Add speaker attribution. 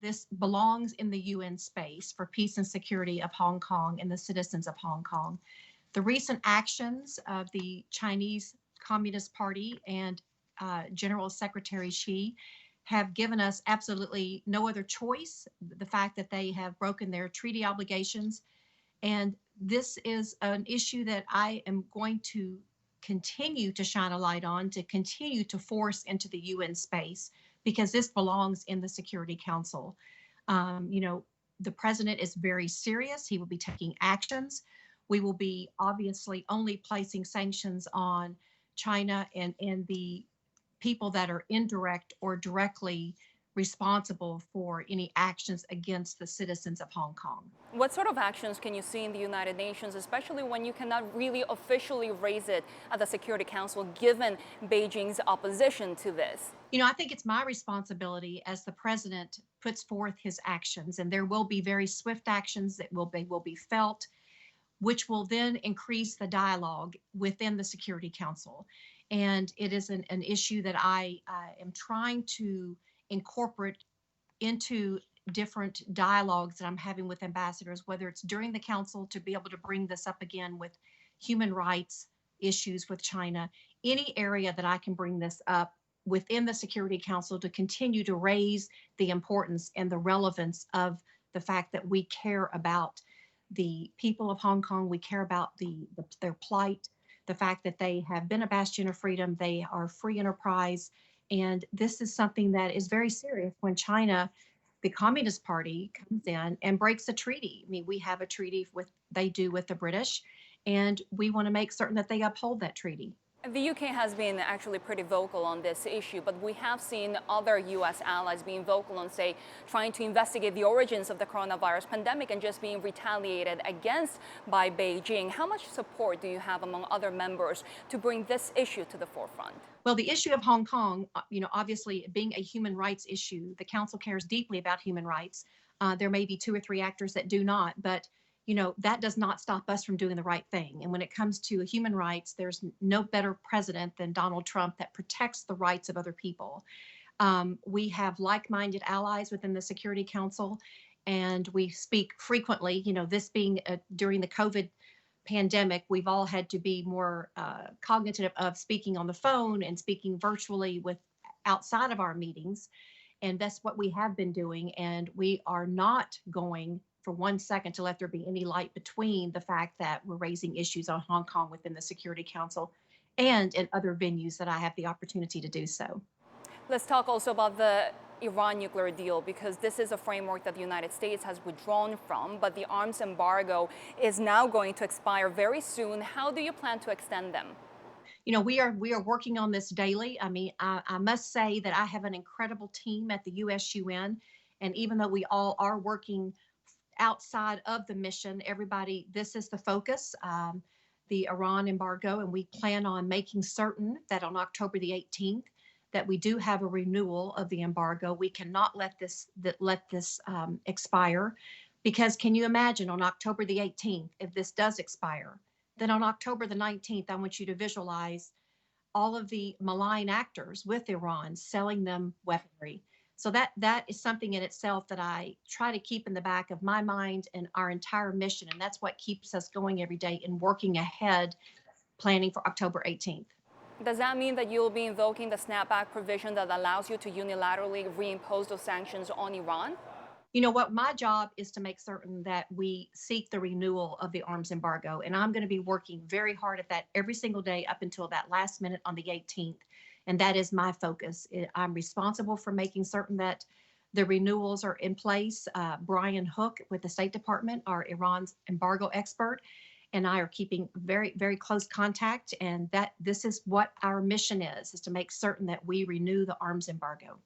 Speaker 1: This belongs in the UN space for peace and security of Hong Kong and the citizens of Hong Kong. The recent actions of the Chinese Communist Party and General Secretary Xi have given us absolutely no other choice. The fact that they have broken their treaty obligations. And this is an issue that I am going to continue to shine a light on, to continue to force into the UN space, because this belongs in the Security Council. You know, the president is very serious. He will be taking actions. We will be obviously only placing sanctions on China and the people that are indirect or directly responsible for any actions against the citizens of Hong Kong.
Speaker 2: What sort of actions can you see in the United Nations, especially when you cannot really officially raise it at the Security Council, given Beijing's opposition to this?
Speaker 1: You know, I think it's my responsibility as the president puts forth his actions, and there will be very swift actions that will be felt, which will then increase the dialogue within the Security Council. And it is an issue that I am trying to incorporate into different dialogues that I'm having with ambassadors, whether it's during the council to be able to bring this up again with human rights issues with China, any area that I can bring this up within the Security Council to continue to raise the importance and the relevance of the fact that we care about the people of Hong Kong, we care about their plight, the fact that they have been a bastion of freedom, they are free enterprise, and this is something that is very serious when China, the Communist Party, comes in and breaks a treaty. I mean, we have a treaty they do with the British, and we want to make certain that they uphold that treaty.
Speaker 2: The UK has been actually pretty vocal on this issue, but we have seen other US allies being vocal on, say, trying to investigate the origins of the coronavirus pandemic and just being retaliated against by Beijing. How much support do you have among other members to bring this issue to the forefront?
Speaker 1: Well, the issue of Hong Kong, you know, obviously being a human rights issue, the Council cares deeply about human rights. There may be 2 or 3 actors that do not, but you know, that does not stop us from doing the right thing. And when it comes to human rights, there's no better president than Donald Trump that protects the rights of other people. We have like-minded allies within the Security Council, and we speak frequently. You know, this being during the COVID pandemic, we've all had to be more cognitive of speaking on the phone and speaking virtually with outside of our meetings. And that's what we have been doing. And we are not going for 1 second to let there be any light between the fact that we're raising issues on Hong Kong within the Security Council and in other venues that I have the opportunity to do so.
Speaker 2: Let's talk also about the Iran nuclear deal, because this is a framework that the United States has withdrawn from, but the arms embargo is now going to expire very soon. How do you plan to extend them?
Speaker 1: You know, we are working on this daily. I mean, I must say that I have an incredible team at the USUN, and even though we all are working outside of the mission, everybody, this is the focus, the Iran embargo, and we plan on making certain that on October the 18th, that we do have a renewal of the embargo. We cannot let this expire, because can you imagine on October the 18th, if this does expire, then on October the 19th, I want you to visualize all of the malign actors with Iran selling them weaponry. So that is something in itself that I try to keep in the back of my mind and our entire mission. And that's what keeps us going every day and working ahead, planning for October 18th.
Speaker 2: Does that mean that you'll be invoking the snapback provision that allows you to unilaterally reimpose those sanctions on Iran?
Speaker 1: You know what? My job is to make certain that we seek the renewal of the arms embargo. And I'm going to be working very hard at that every single day up until that last minute on the 18th. And that is my focus. I'm responsible for making certain that the renewals are in place. Brian Hook with the State Department, our Iran's embargo expert, and I are keeping very, very close contact. And that this is what our mission is to make certain that we renew the arms embargo.